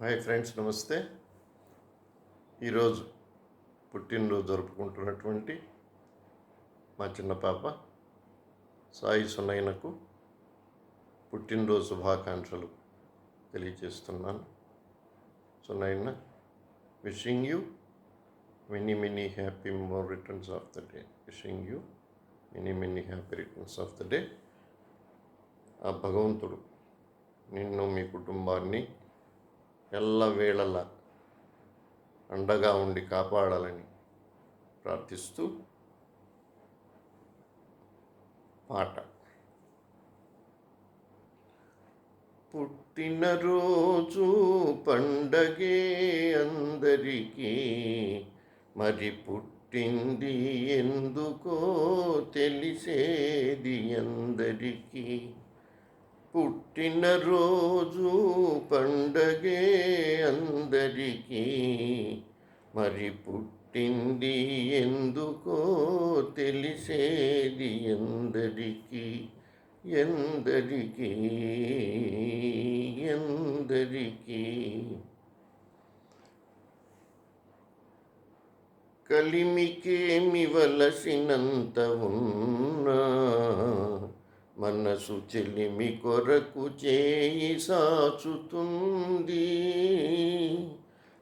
Hi friends, నమస్తే. ఈరోజు పుట్టినరోజు జరుపుకుంటున్నటువంటి మా చిన్న పాప సాయి సునయనకు పుట్టినరోజు శుభాకాంక్షలు తెలియజేస్తున్నాను. Sunayana, wishing you many happy more returns of the day. Wishing you many happy returns of the day. ఆ భగవంతుడు నిన్ను, మీ కుటుంబాన్ని ఎల్లవేళలా అండగా ఉండి కాపాడాలని ప్రార్థిస్తూ పాట. పుట్టినరోజు పండగే అందరికీ, మరి పుట్టింది ఎందుకో తెలిసేది అందరికీ. పుట్టినరోజు పండగే అందరికీ, మరి పుట్టింది ఎందుకో తెలిసేది ఎందరికీ. ఎందరికీ ఎందరికీ కలిమికేమి వలసినంత ఉన్నా, మనసు చెలిమి కొరకు చేయి సాచుతుంది.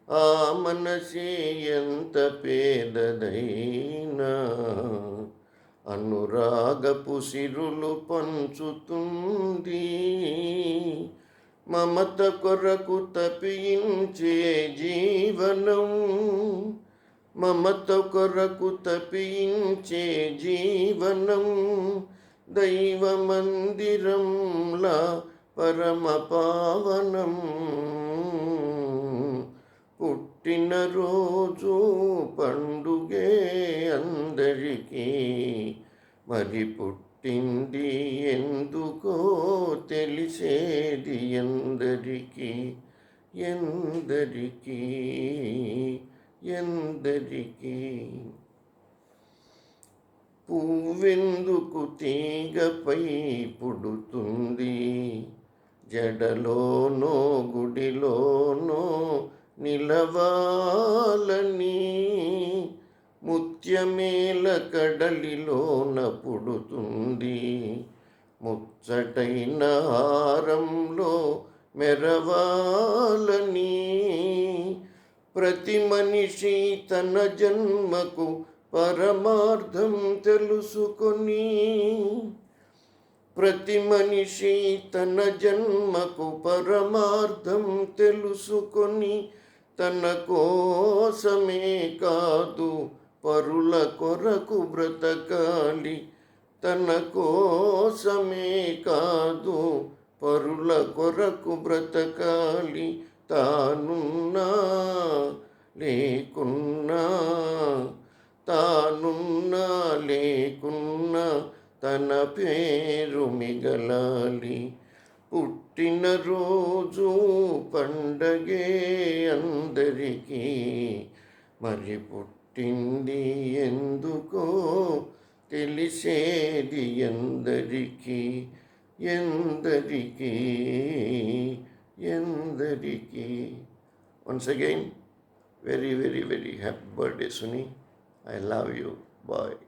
ఆ మనసే ఎంత పేదదైనా అనురాగపు సిరులు పంచుతుంది. మమత కొరకు తపించే జీవనం, మమత కొరకు తపించే జీవనం దైవ మందిరంలా పరమ పావనం. పుట్టినరోజు పండుగే అందరికీ, మరి పుట్టింది ఎందుకో తెలిసేది ఎందరికీ. ఎందరికీ ఎందరికీ పువ్వెందుకు తీగపై పుడుతుంది, జడలోనో గుడిలోనో నిలవాలని. ముత్యమేల కడలిలోన పుడుతుంది, ముచ్చటైన హారంలో మెరవాలని. ప్రతి మనిషి తన జన్మకు పరమార్థం తెలుసుకొని, ప్రతి మనిషి తన జన్మకు పరమార్థం తెలుసుకొని, తన కోసమే కాదు పరుల కొరకు బ్రతకాలి. తన కోసమే కాదు పరుల కొరకు బ్రతకాలి. తానున్నా లేకున్నా, తానున్నా లేకున్నా తన పేరు మిగలాలి. పుట్టినరోజు పండగే అందరికీ, మరి పుట్టింది ఎందుకో తెలిసేది ఎందరికీ. ఎందరికీ ఎందరికీ. Once again, very happy birthday, Suni. I love you. Bye.